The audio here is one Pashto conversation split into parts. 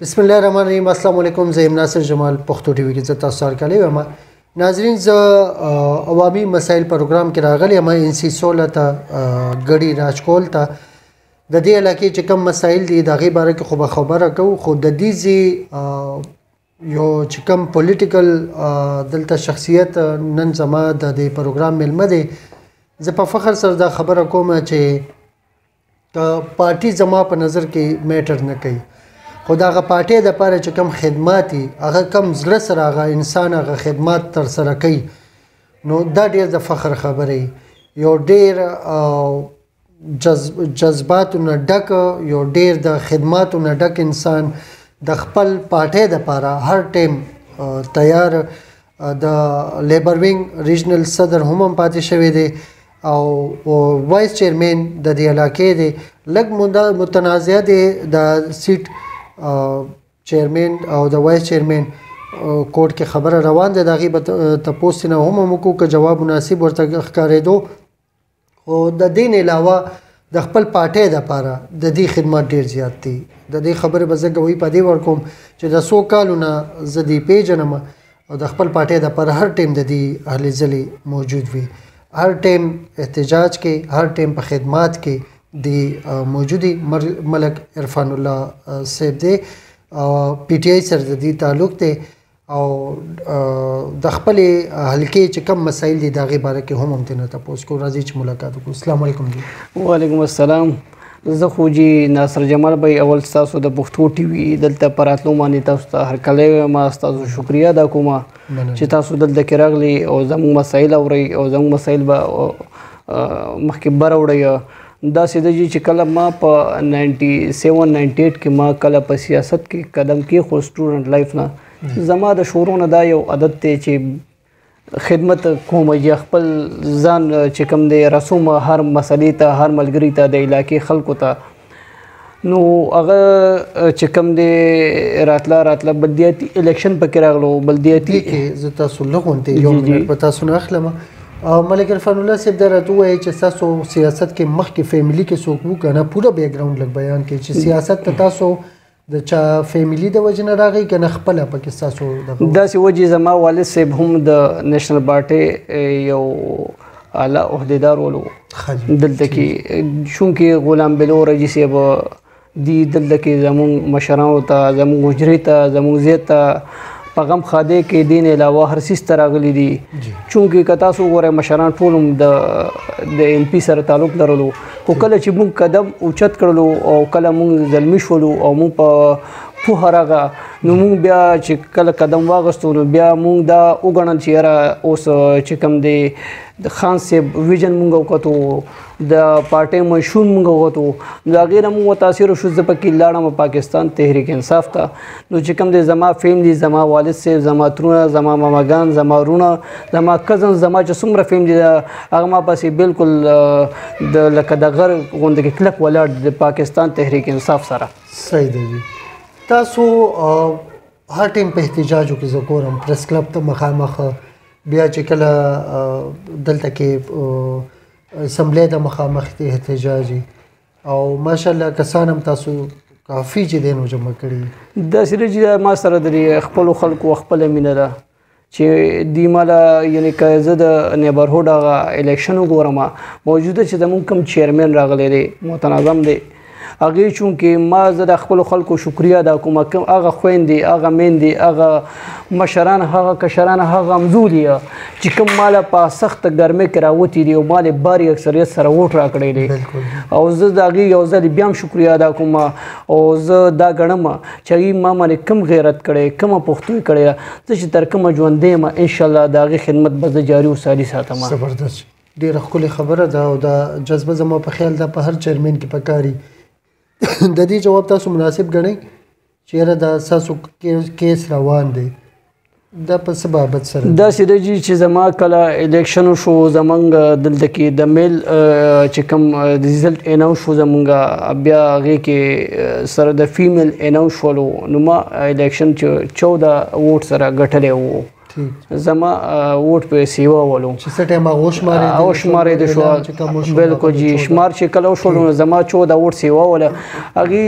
بسم الله الرحمن الرحیم. السلام علیکم. زه ناصر جمال پښتو ټي وي کې تاسو سره کاله یم. ناظرین زه عوامي مسایل پروګرام کې راغلی یم ان سی 16 ته غړي راجکول ته د دې علاقې چې کوم مسایل دي دغه باره کې خو خبره کوو، خو د دې یو چې کوم پولیټیکل دلته شخصیت نن زما د دې پروګرام ملمه دی. زه په فخر سره دا خبره کوم چې پارټي زما په نظر کې میټر نه کوي، خو دغه پارټۍ دپاره چې کوم خدمات دي هغه کم زړه سره هغه انسان هغه خدمات ترسره کوي، نو دا ډېر د فخر خبره یو ډېر جذباتو نه ډک یو ډېر د خدماتو نه ډک انسان د خپل پارټۍ دپاره هر ټیم تیار د لیبر وینګ ریجنل صدر هم پاتې شوی دی او وایس چیرمین د دې علاقې دی. لږ متنازعه دی د سیټ چیرمین او د وایس چیرمین کوټ کې خبره روان ده، د هغې به تپوس نه هم وکړو که جواب مناسب ورته ښکارېدو. خو د دې نه علاوه د خپل پارټۍ دپاره د دې خدمات ډېر زیات دي. د دې خبرې به زه ګوهي په دې ورکوم چې د څو کالو نه زه دې پیژنم او د خپل پارټۍ دپاره هر ټیم د دې هلې ځلې موجود وي، هر ټیم احتجاج کې، هر ټیم په خدمات کې دی موجودی. ملک عرفان الله صاحب دی پی ټی آی سره د دې تعلق دی او د خپلې حلقې چې کم مسایل دي د هغې باره کې هم همدې نه تپوس کوو. راځئ چې ملاقات وکړو. السلام علیکم جی. وعلیکم السلام. زه خو جی ناصر جمال بھائی اول ستاسو د پښتو ټي وي دلته په راتلو باندې تاسو ته هرکلی وایم، ستاسو شکریه ادا کوم چې تاسو دلته کې راغلي او زموږ مسایل اورئ او زموږ مسایل به مخکې براوړئ. داسې ده چې کله ما په 97 98 کې ما کله په سیاست کې قدم کېښود سټوډنټ لایف نه، زما د شروع نه دا یو عادت دی چې خدمت کوم، یا خپل ځان چې کوم دی رسوم هر مسلې ته، هر ملګري ته، د علاقې خلکو ته. نو هغه چې کوم دی راتله بلدیاتي الیکشن پکې راغلو. بلدیاتي کې زه تاسو لږ غونډې یو منټ په تاسو نه اخلم. ملک عرفان الله صاحب دا راته ووایي چې ستاسو سیاست کې مخکې فیملي کې څوک وو که نه، پوره بیک ګراونډ لږ بیان کړئ چې سیاست ته تاسو د چا فیملي د وجې نه راغی که نه خپله پکې ستاسو داسې وجې زما والد صاحب هم د نیشنل پارټۍ یو اعلی عهدیدار ولو دلته کې، چونکې غلام بلو رجي صاحب دي دلته کې زموږ مشرانو ته، زموږ حجرې ته، زموږ زیات ته په غم خاده کې دین علاوه هر سیس ته راغلي دي. چونکې که تاسو وګورئ مشران ټول هم د ایم پي سره تعلق لرلو، خو کله چې موږ قدم اوچت کړلو او کله موږ زلمی شولو او موږ په پوهه راغله، نو موږ بیا چې کله قدم واغستو نو بیا موږ دا وګڼل چې یاره اوس چې کوم دی د خان صاحب ویژن موږ وکتو، د پارټۍ مشهور موږ وکتو، د هغې نه موږ متاثر شو. زه پکې لاړم پاکستان تحریک انصاف ته. نو چې کوم دی زما فیملی، زما والد صاحب، زما ترونه، زما ماماګان، زما ورونه، زما کزن، زما چې څومره فیملی ده هغه ما پسې بالکل د لکه د غر غوندې کې کلک ولاړ د پاکستان تحریک انصاف سره. صحیح دی جی. تاسو هر ټیم په احتجاجو کې زه ګورم پریس کلب ته مخامخ، بیا چې کله دلته کې اسمبلی ته مخامخ احتجاجي او ماشاءالله کسان هم تاسو کافي چې دی نو جمع کړي. داسې ده چې ما سره د خپلو خلکو خپله مینه ده چې دوی ماله یعنې که زه د نیبرهوډ هغه الیکشن وګورم موجوده چې زمونږ کوم چیرمین راغلی دی متنظم دی، هغې چونکې ما زه د خپلو خلکو شکریه ادا کوم، هغه خویندې، هغه میندې، هغه مشران، هغه کشران، هغه همزولي چې کوم ماله په سخته ګرمۍ کې راوتي دي او ما د باري اکثریت سره ووټ راکړی دی، او زه د هغې یو ځل بیا هم شکریه ادا کوم او زه دا ګڼم چې هغې ما باندې کوم غیرت کړی، کومه پښتوي کړې ده، زه چې تر کومه ژوندی یم انشاءالله د هغې خدمت به زه جاري وساري ساتم. زبردست، ډېره ښکلې خبره ده او دا جذبه زما په خیال ده په هر چیرمین کې پکاري. د دې جواب تاسو مناسب ګڼئ چې یاره دا ستاسو کیس روان دی دا په څه بابت سره؟ داسې ده چې زما کله الیکشن شو زمونږ دلته کې د میل چې کوم ریزلټ اناونس شو زمونږ، بیا هغې کې سره د فیمیل اناونس شولو، نو ما الیکشن چې 14 ووټ سره ګټلی وو زما ووټ په سیوا ولو چې څه ټایم هغه شمارې د شو بالکل جی شمار چې کله وشول زما 14 ووټ سیوا ولا هغه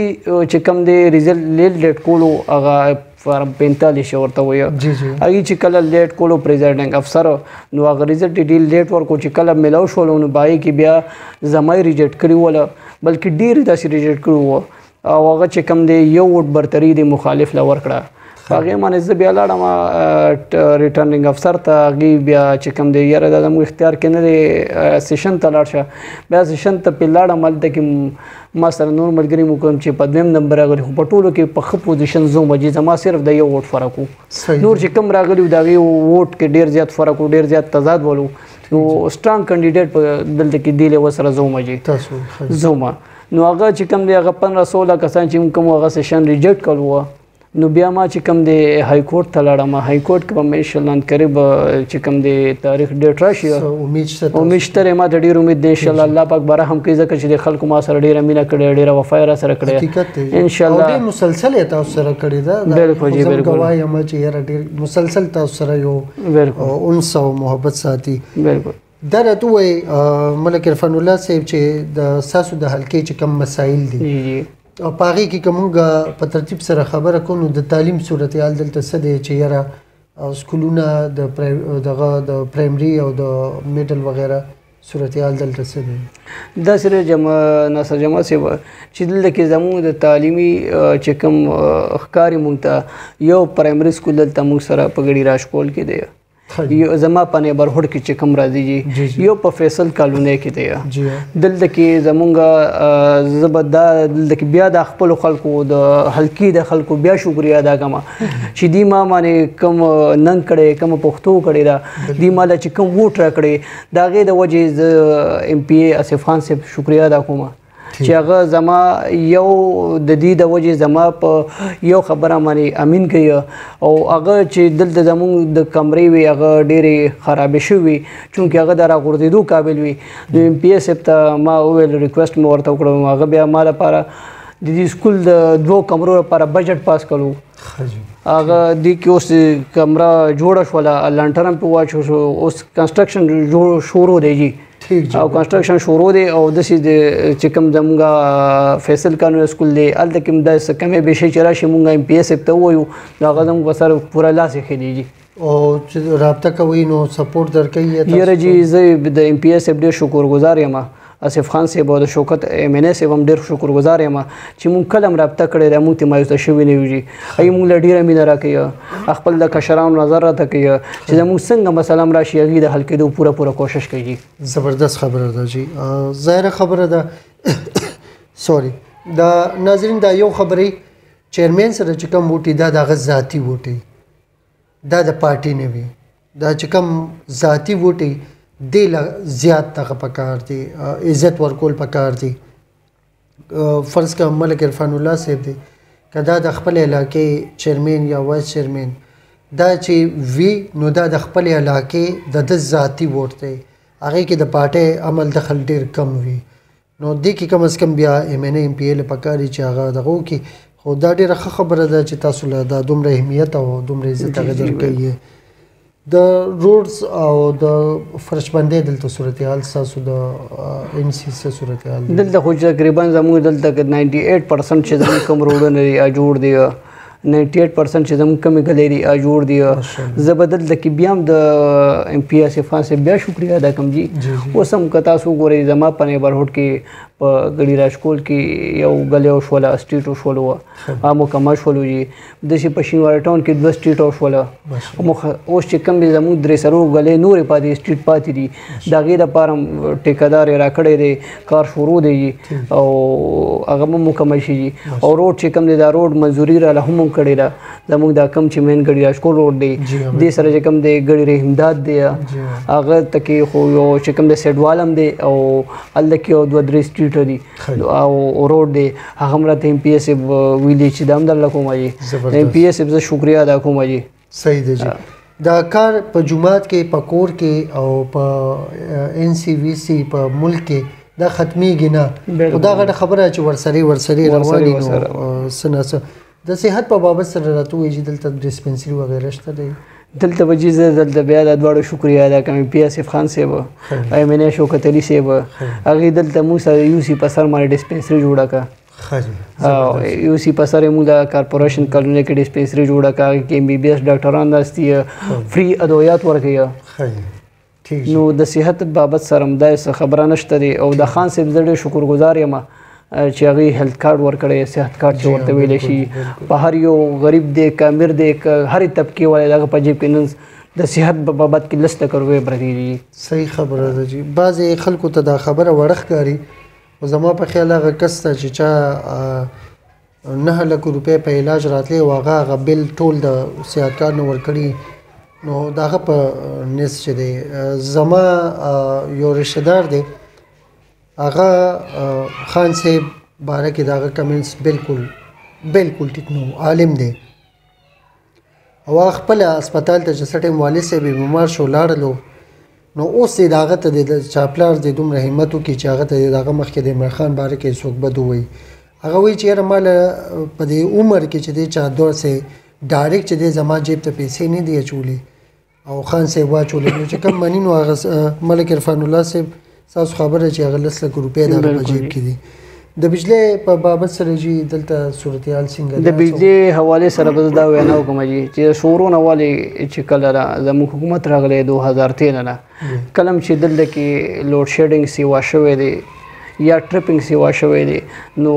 چې کم دی ریزلټ لیټ کولو هغه فارم 45 ورته وایي هغه چې کله لیټ کولو پریزایډینګ افسر نو هغه ریزلټ ډیل لیټ ورکو چې کله ملاو شول نو بای کې بیا زما ریجیکټ کړی ولا بلکې ډیر داسې ریجیکټ کړو او هغه چې کم دی یو ووټ برتری د مخالف لا ورکړه هغه باندې زه بیا لاړم ریټرنینګ افسر ته هغه بیا چې کوم دی یاره د موږ اختیار کې نه دی سیشن ته لاړ شه بیا سیشن ته په لاړم هلته کې ما سره نور ملګري مو کوم چې په دویم نمبر راغلي خو په ټولو کې په ښه پوزیشن زوم چې زما صرف د یو ووټ فرق و نور چې کم راغلي د هغې ووټ کې ډېر زیات فرق و ډېر زیات تضاد ولو نو سټرانګ کینډیډیټ په دلته کې دی له ورسره زوم چې زوم نو هغه چې کم دی هغه 15-16 کسان چې کوم هغه سیشن ریجیکټ کړو نو بیا ما چې کوم دی های کورټ ته لاړم های کورټ کې به انشاءالله قریب چې کوم دی تاریخ ډیټ راشي امید شته ما ته ډېر امید دی انشاءالله الله پاک به رحم کوي ځکه چې د خلکو ما سره ډېره مینه کړې ډېره وفا یې را سره کړې انشاءالله ډېر مسلسل یې تاسو سره کړې ده بالکل جی بالکل ګواه یم چې یاره ډېر مسلسل تاسو سره یو انس او محبت ساتي بالکل دا راته ووایي ملک عرفان الله صاحب چې د ستاسو د حلقې چې کوم مسایل دي او په هغې کې که موږ په ترتیب سره خبره کوو نو د تعلیم صورتحال دلته څه دی چې یاره سکولونه دغه د پرایمري او د میډل وغیره صورتحال دلته څه دی دا سره ناصر جمال صاحب چې دلته کې زموږ د تعلیمي چې کوم ښکاري موږ ته یو پرایمري سکول دلته موږ سره په ګړي راشکول کې دی زما په نیبرهوډ کې چې کوم راځي یو په فیصل کالونی کې دی دلته کې زمونږ زه به دا دلته کې بیا د خپلو خلکو د حلقې د خلکو بیا شکریه ادا کوم چې دوی ما باندې کوم ننګ کړی کوم پښتو کړی ده دوی ما له چې کوم ووټ راکړی د هغې د وجې زه ایم پی اے اسف خان صاحب شکریه ادا کوم چې هغه زما یو د دې د وجې زما په یو خبره باندې امین کوي او هغه چې دلته زموږ د کمرې وي هغه ډېرې خرابې شوي چونکې هغه د راغورځېدو قابل وي نو ایم پی اے صاحب ته ما وویل ریکویسټ مې ورته وکړم هغه بیا ما لپاره د دې سکول د 2 کمرو لپاره بجټ پاس کړو هغه دې کې اوس کمره جوړه شوله لنټر هم پې واچو شو اوس کنسټرکشن شروع دی جی او کنسټرکشن شروع دی او داسې د چې کوم زموږ فیصل کانوي سکول دی هلته کې هم داسې کمې بیشۍ چې راشي مونږ ایم پی اے صاحب ته ووایو نو هغه زموږ په سر پوره لاس یې ښه دی او چې رابطه کوئ نو سپورټ درکوي یاره جی زه د ایم پی اے صاحب ډېر شکرګزار یم اسف خان صاحب او د شوکت ایم این اے صاحب هم ډېر شکرګزار یم چې مونږ کله هم رابطه کړې ده مونږ ته مایوسه شوي نه یو جي هغوی مونږ له ډېره مینه راکوي خپل د کشرانو نظر راته کوي چې زموږ څنګه مسله هم راشي هغوی د حل کېدو پوره کوشش کوي زبردست خبره ده جی ظاهره خبره ده سوري دا ناظرین دا یو خبرې چیرمین سره چې کوم ووټي دا د هغه ذاتي ووټي دا د پارټي نه وي دا چې کوم ذاتي ووټي دی له زیات دغه پکار دی عزت ورکول پکار دی فرض کا ملک عرفان الله صاحب دی که دا د خپل علاقې چیرمین یا وایس چیرمین دا چې وی نو دا د خپل علاقې د ذاتي ووټ دی هغې کې د پارټۍ عمل دخل ډېر کم وي نو دې کې کم از کم بیا ایم این اے ایم پی اے له پکار دي چې هغه دغه وکړي خو دا ډېره ښه خبره ده چې تاسو له دا دومره اهمیت او دومره عزت هغه درکوي د روډز او د فرشبندۍ دلته صورتحال ستاسو د ایم سی څه صورتحال دلته خو تقریبا زموږ دلته 98% چې زموږ کوم روډونه دي جوړ دي 98% چې زموږ کمې ګلې دي جوړ دي زه به دلته کې بیا هم د ایم پی اسف خان صاحب بیا شکریه ادا کوم جي اوس هم که تاسو وګورئ زما په نیبرهوډ کې په ګړي راشکول کې یو ګلی وشوله سټریټ وشولو مکمل شولو جي داسې په شینوارا ټاون کې 2 سټریټ وشوله اوس چې کوم دي زموږ 3 سرو ګلې نورې پاتې سټریټ پاتې دي د هغې دپاره ټیکهدار یې راکړی دی کار شروع دی او هغه هم مکمل شي جي او روډ چې کوم دی دا روډ منظوري راله هم کړې ده زموږ دا کوم چې مین ګړي راشکول روډ دی دې سره چې کوم دی ګړي رحمداد دی هغه ته کې خو یو چې کوم دی سیډوال هم دی او هلته کې یو 2-3 سټریټ دي او روډ دی هغه هم راته ایم پی اے صاحب ویلي چې دا هم درله کوم جي د ایم پی اے صاحب زه شکریه ادا کوم جي صحیح دی جی دا کار په جومات کې په کور کې او په این سی وی سی په ملک کې دا ختمیږي نه خو دا غټه خبره چې ورسري رواني نو څه نه څه د صحت په بابت سره راته وایي چې دلته ډسپنسري وغیره شته دی دلته به جي زه دلته بیا د دواړو شکریه ادا کوم پی اسف خان صاحب ایمنه شوکت علي صاحب هغې دلته موږ سره یو سی په سر باندې ډسپنسري جوړه کړه یو سی په سر یې موږ د کارپوریشن کالونۍ کې ډسپنسري جوړه کړه هغې کې MBBS ډاکټران ناست دي فري ادویات ورکوي نو د صحت بابت سره همدا څه خبره نشته دی او د خان صاحب زه ډېر شکرګزار یم چې هغې هیلث کارډ ورکړی صحت کارډ چې ورته ویلی شي په هر یو غریب دی که امیر دی که هرې طبقې والی د هغه په جیب کې نن د صحت په بابت کې 10 لکه روپۍ پرتې دي. صحیح خبره ده جي بعضې خلکو ته دا خبره وړه ښکاري خو زما په خیال هغه کس ته چې چا 9 لکه روپۍ په علاج راتلی او هغه بل ټول د صحت کارډ نه ورکړي نو د هغه په نس چې دی زما یو رشتهدار دی هغه خان صاحب باره کې د هغه کمنټس بالکل ټیک نو عالم دی او هغه خپله هسپتال ته چې څه ټایم والد صاحب یې بیمار شو لاړلو نو اوس یې د هغه ته د چا پلار دی دومره همت وکړي چې هغه ته د هغه مخکې د عمران خان باره کې څوک بد ووایي هغه وایي چې یاره ماله په دې عمر کې چې دی چا داسې ډایرکټ چې دی زما جیب ته پیسې نه دي اچولې او خان صاحب واچولې نو چې کوم مني نو هغه ملک عرفان الله صاحب تاسو خبره چې هغه 10 لکه روپۍ د هغه په جیب کې دي. د بجلی په بابت سره جي دلته صورتحال څنګه د بجلی حواله سره به دا وینا وکم جي چې شورونه والی چې کله زموږ حکومت راغلی 2013 نه کلم چې دلته کې لوډ شیډینګ سیوا شوې دی یا ټریپینګ سیوا شوې دی نو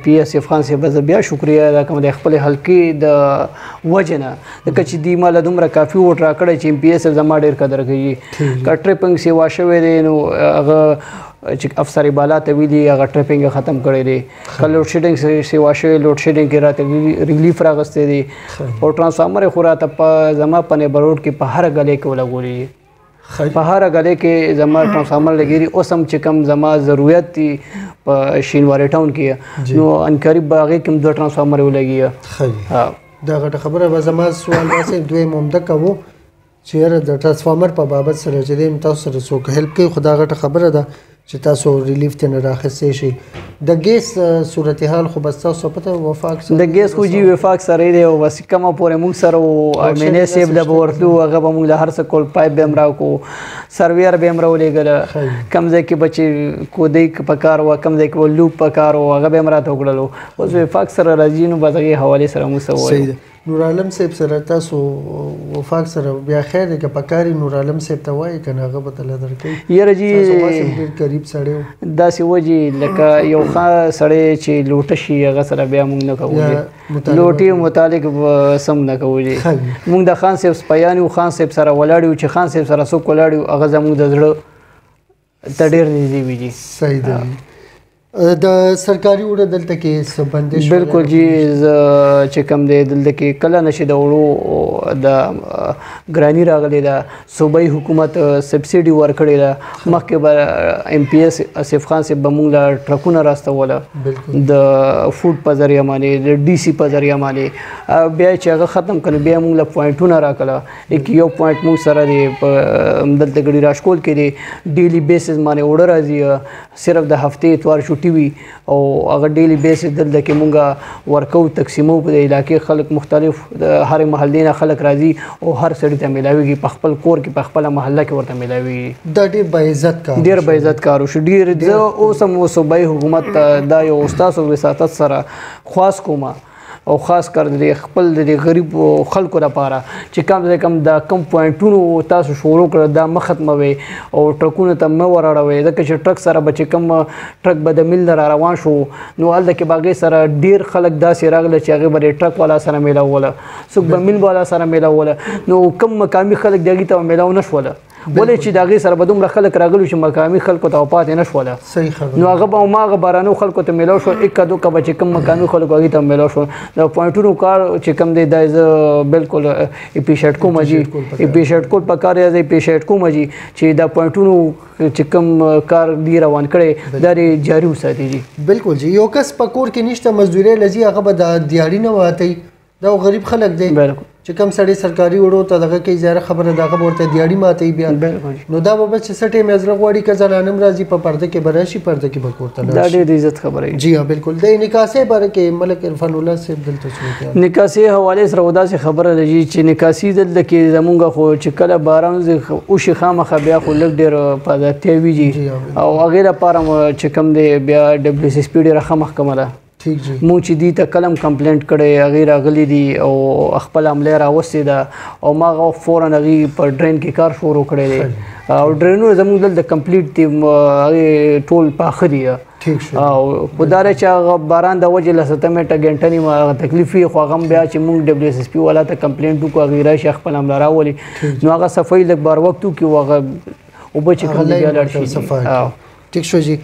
پی اس اف خان صاحب بیا شکریه ادا کوم د خپل حلقې د وجنه د کچ دی مال دومره کافي وټ را کړی چې پی اس زما ډیر قدر کوي کا ټریپینګ سیوا شوې دی نو هغه چې افسر بالا ته ویلي هغه ټریپینګ ختم کړی دی کله لوډ شیډینګ سیوا شوې لوډ شیډینګ کې راته ریلیف راغستې دي او ترانسفارمر خو راته په زما په نیبرهوډ کې په هر غلې کې ولګولي په هر غلې کې زما ترانسفارمر لګېږي اوس هم چې کوم زما ضرورت دي په شینواري ټاون کې نو انقریب به هغې کې هم 2 ترانسفارمر ولګي دا غټه خبره به زما سوال داسې دویم همدغه و چې یاره د ترانسفارمر په بابت سره چې دی تاسو سره څوک هیلپ کوي خو دا غټه خبره ده چې تاسو ریلیف ته نه راخستې شي د ګیس صورتحال خو بس تاسو پته وفاق سره د ګیس خو جی وفاق سره دی او بس کومه پورې موږ سره او مینه سیب د ورتلو هغه به موږ له هر څه کول پایپ به هم راکو سرویر به هم راولېږله کم ځای کې بچې کودی په کار وه کم ځای کې به لوپ په کار وه هغه به هم راته وکړلو اوس وفاق سره راځي نو بس هغې حوالې سره موږ څه ووایو نور عالم صاحب سره تاسو وفاق سره بیا خیر دی که پکاري نور عالم صاحب ته وایي که نه هغه به تله درکوي یاره جي ډېر قریب سړی و داسې و جي لکه یو ښه سړی چې لوټه شي هغه سره بیا موږ نه کوو لوټي متعلق سم نه کوو جي موږ د خان صاحب سپیان یو خان صاحب سره ولاړ یو چې خان صاحب سره څوک ولاړ یو هغه زموږ د زړه ته ډېر نږدې وي جي صحیح ده د سرکاري وړه دلته کې څه بندش بالکل جی چې کوم دی دلته کې کله نشي د وړو د ګرانی راغلی ده صوبایي حکومت سبسیډي ورکړې ده مخکې به ایم پی ایس اسف خان صاحب به موږ له ټرکونه راستوله د فوډ په ذریعه باندې د ډي سي په ذریعه باندې بیا چې هغه ختم کړه بیا موږ له پوینټونه راکړه یو پوینټ موږ سره دی دلته ګړي راشکول کې دی ډیلی بیسز باندې وړه راځي صرف د هفتې اتوار شو وي او هغه ډیلی بیس دلته کې مونږه ورکو تقسیمو په علاقې خلک مختلف د هر محلې نه خلک راځي او هر سړي ته ملاويږي په خپل کور کې په خپل محله کې ورته ملاويږي دا ډیر با عزت کار ډیر با عزت کار شو ډیر اوس هم صوبایي حکومت دا یو استاد او وساتت سره خاص کومه او خاص کر د خپل د غریب خلکو لپاره چې کم سے کم دا کم پوینټونو تاسو شروع کړ دا مختموي او ټرکونه ته مو وراړوي ځکه چې ټرک سره بچ کم ټرک به د مل را روان شو نو هلته کې باغې سره ډیر خلک داسې راغله چې هغه به ټرک والا سره میلاوله څوک به مل والا سره میلاوله نو کم مقامي خلک دغه ته میلاو نشوله ولې چې دغه سره به دومره خلک راغلو چې مقامي خلکو ته پاتې نشوله صحیح خبره نو هغه به ماغه بارانو خلکو ته میلاو شو یک دو کبه چې کم مقامي خلکو هغه ته میلاو شو دا پوینټونو کار چې کم دی دا بالکل اپریشیټ کوم جی اپریشیټ کول پکار دی اپریشیټ کوم جی چې دا پوینټونو چې کم کار دی روان کړي دا جاری وساتي جی بالکل جی یو کس پکور کې نشته مزدوري لذي هغه به د دیاړي نه واته دا غریب خلک دی چې کوم سړی سرکاري وړو ته دغه کې زیاره خبره دغه ورته دیاړي ماتي بیا نو دا به چې سټې مزره غوړي که زنانم راځي په پرده کې براشي پرده کې بکورته دا ډېر عزت خبره جی ها بالکل د نکاسې باره کې ملک عرفان الله صاحب دلته څه نکاسې حواله سره وداسې خبره لږی چې نکاسې دلته کې زمونږ خو چې کله باران او شي خامخه بیا خو لږ ډېر پاداتیا ویږي او هغې لپاره چې کوم دی بیا WSSP ډېره ښه محکمه ده مونږ چې دي ته کلم کمپلینټ کړی هغې راغلي دي او خپل عمله راوستې ده او ما هغه فوراً هغې په ډرین کې کار شروع کړی دی او ډرینونه زموږ دلته کمپلیټ دي هغې ټول پاخه دي او خو دا دی چې هغه باران د وجې له 7 منټه ګنټه نیمه هغه تکلیف وي خو هغه هم بیا چې مونږ WSSP والا ته کمپلینټ وکړو هغې راشي خپل عمله راولي نو هغه صفایي لږ بار وخت وکړي او هغه اوبه چې کوم دي بیا لاړ شي ټیک شو جی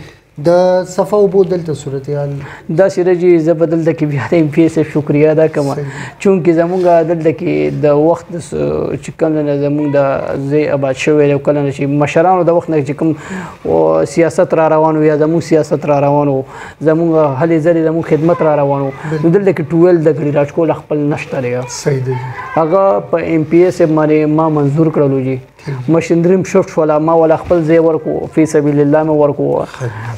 د صفا اوبو دلته صورتحال داسې ده چې زه به دلته کې بیا د MPSF شکریه ادا کوم چونکې زمونږ دلته کې د وخت چې کله نه زمونږ د ځای آباد شوی دی او کله نه چې مشرانو د وخت نه چې کوم سیاست را روان و یا زمونږ سیاست را روان و زمونږ هلې ځلې زمونږ خدمت را روان و نو دلته کې ټویل د ګړي راجکول خپل نشته دی هغه په MPSF باندې ما منظور کړلو جی مشندریم شفت شوله ما ولا خپل ځای ورکو فی سبیل الله مې ورکو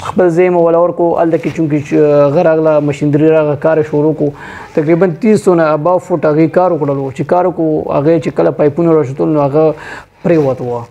خپل ځای مې ولا ورکو هلته کې چونکې غه راغله مشندري راغله کار شروع کو تقریبا 300 نه اباو فوټ هغې کار وکړلو چې کار وکړو هغې چې کله پایپونه راشتل نو هغه پرېوت وه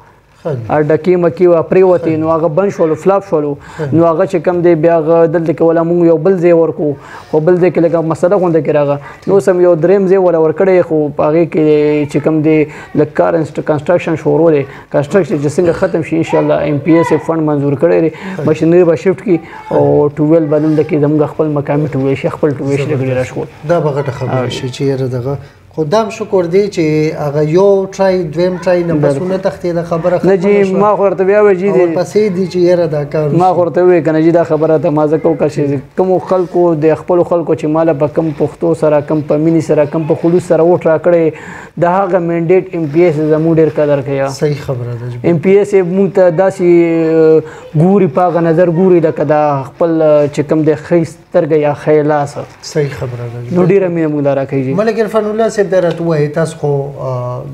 ډکې مکې وه پرېوتې نو هغه بند شولو فلاپ شولو نو هغه چې کوم دی بیا هغه دلته کې ولا مونږ یو بل ځای ورکو خو بل ځای کې لږه مسله غونډه کې راغله نو اوس هم یو درېیم ځای ولا ورکړی خو په هغې کې چې کوم دی لږ کار کنسټرکشن شروع دی کنسټرکشن چې څنګه ختم شي انشاءالله MPSF فنډ منظور کړی دی مشینري به شفټ کړي او ټویل به دلته کې زموږ خپل مقامي ټویل شي خپل ټویل شي لږ راشول دا به غټه خبره شي چې یاره دغه خدام شکر دی چې هغه یو ټرای دویم ټرای نه بسونه تختې د خبره نه جی ما خو ورته بیا وایي جی ورپسې دي چې یاره دا کار ما خو ورته وایي که نه جي دا خبره ته ما ځکه وکړه چې کومو خلکو د خپلو خلکو چې ماله په کم پښتو سره کم په مینې سره کم په خلوص سره ووټ راکړی د هغه مینډیټ MPSF زموږ ډېر قدر کوي صحیح خبره ده MPSF مونږ ته داسې ګوري په هغه نظر ګوري لکه دا خپل چې کوم دی ښی سترګه یا ښی لاس صحیح خبره ده نو ډېره مینه مونږ له راکوي ملک عرفان الله صاحب دا راته ووایي تاسو خو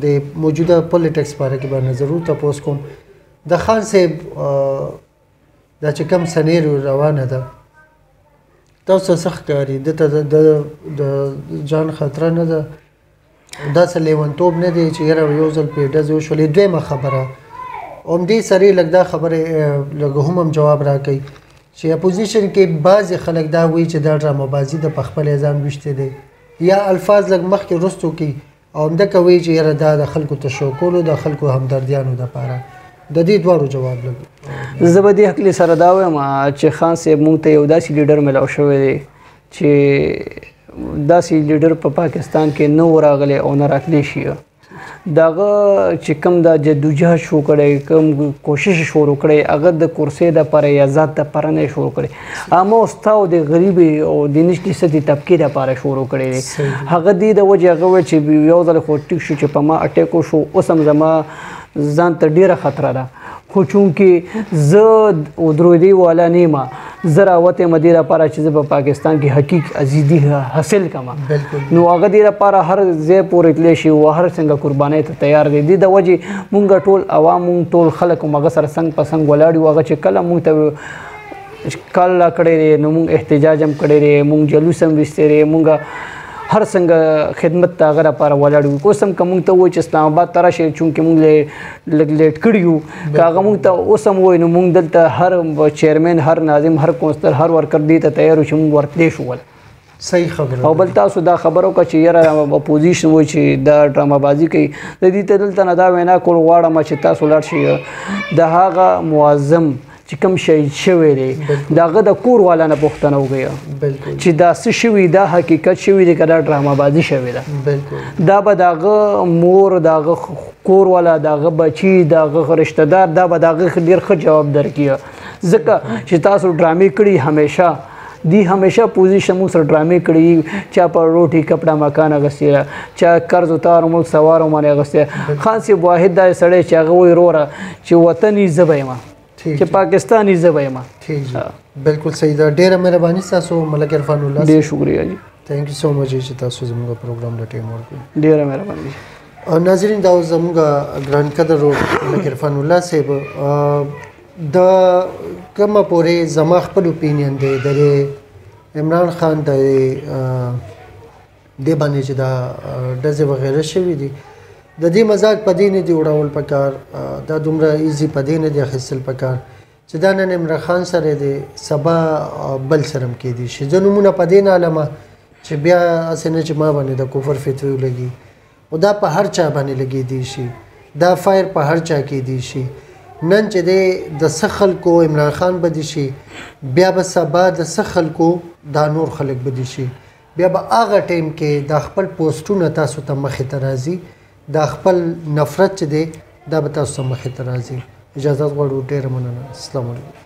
د موجوده پولیټکس باره کې به نظر تپوس کوم د خان صاحب دا چې کوم سنیریو روانه ده تاسو څه ښکاري دته د جان خطره نه ده داسې لیونتوب نه دی چې یاره یو ځل پرې ډزې وشولې دویمه خبره همدې سره یې لږ دا خبرې لږ هم جواب راکوي چې اپوزیشن کې بعضې خلک دا وایي چې دا ډرامهبازي د په خپل ځان ویشتې دی یا الفاظ لږ مخکې وروستو کوي او همدکه وایي چې یاره دا د خلکو تشو کولو د خلکو همدردیانو دپاره د دې دواړو جواب لږ زه به دې هکلې سره دا وایم چې خان صاحب مونږ ته یو داسې لیډر میلاو شوی دی چې داسې لیډر په پاکستان کې نه و راغلی او نه راتلی شي د هغه چې کوم دا جدوجهد شروع کړی کوم کوشش شروع کړی هغه د کرسۍ دپاره یا ذات دپاره نه شروع کړی عامه ستا او د غریبې او د نشتې سطحې طبقې دپاره شروع کړی دی هغه دې د وجې هغه ویل چې یو ځل خو ټیک شو چې په ما اټیک وشو اوس هم زما ځان ته ډېره خطره ده خو چونکې زه درودي والا نه یم زه راوتې م دې لپاره چې زه په پاکستان کې حقیق ازادي حاصل کړم نو هغه دې لپاره هر ځای پورې تللی شي او هر څنګه قربانۍ ته تیار دی دې د وجې مونږ ټول عوام مونږ ټول خلک هم هغه سره څنګ په څنګ ولاړ یو هغه چې کله مونږ ته کال را کړی دی نو مونږ احتجاج هم کړی دی مونږ جلوس هم ویستی دی مونږ هر څنګه خدمت ته هغه لپاره ولاړ یو اوس هم که مونږ ته ووایي چې اسلام آباد ته راشئ چونکې مونږ لږ لیټ کړي یو که هغه مونږ ته اوس هم ووایي نو مونږ دلته هر چیرمین هر ناظم هر کونسلر هر ورکر دې ته تیار یو چې مونږ ورتلی شو صحیح خبره او بل تاسو دا خبره وکړه چې یاره اپوزیشن وایي چې دا ډرامهبازي کوي د دې ته دلته نه دا وینا کول غواړم چې تاسو لاړ شئ د هغه معظم چې کوم شهید شوی دی د هغه د کور والا نه پوښتنه وکړه چې دا څه شوي دا حقیقت شوي دی که دا ډرامهبازي شوې ده دا به د هغه مور د هغه کور والا د هغه بچي د هغه رشته دار دا به د هغه ډېر ښه جواب درکړي ځکه چې تاسو ډرامې کړي همیشه دی همیشه پوزیشن مونږ سره ډرامې کړي چا په روټي کپڑا مکان اغوستی ده چا قرض وتار ملک سوار باندې اغوستی خان صاحب واحد دا سړی چې هغه وایي وروره چې وطني زه به یم چې پاکستاني زه به یم بالکل صحیح ده ډېره مهرباني ستاسو ملک عرفان الله ډېر شکریه جی تھینک یو سو مچ چې تاسو زموږ پروګرام ته ټایم ورکړ. ډیره مهرباني. ناظرین دا زموږ ګران قدر لکه عرفان الله صاحب د کومه پورې زما خپل اوپینین دی د عمران خان د دې باندې چې دا ډزې وغیره شوي دي د دې مزاج په دې نه دی وړول پکار دا دومره ایزي په دې نه دی اخیستل پکار چې دا نن عمران خان سره دی سبا بل سره هم کېدی شي. زه نومونه په دې نه علمه چې بیا هسې نه چې ما باندې د کفر فتوی ولګي او دا په هر چا باندې لګېدی شي دا فایر په هر چا کېدی شي. نن چې د څه خلکو عمران خان بدي شي بیا به سبا د څه خلکو دا نور خلک بدي شي بیا به هغه ټایم کې د خپل پوسټونه تاسو ته مخې ته راځي د خپل نفرت چې دی دا به تاسو ته مخې ته راځي. اجازه غواړو. ډېره مننه. السلام علیکم.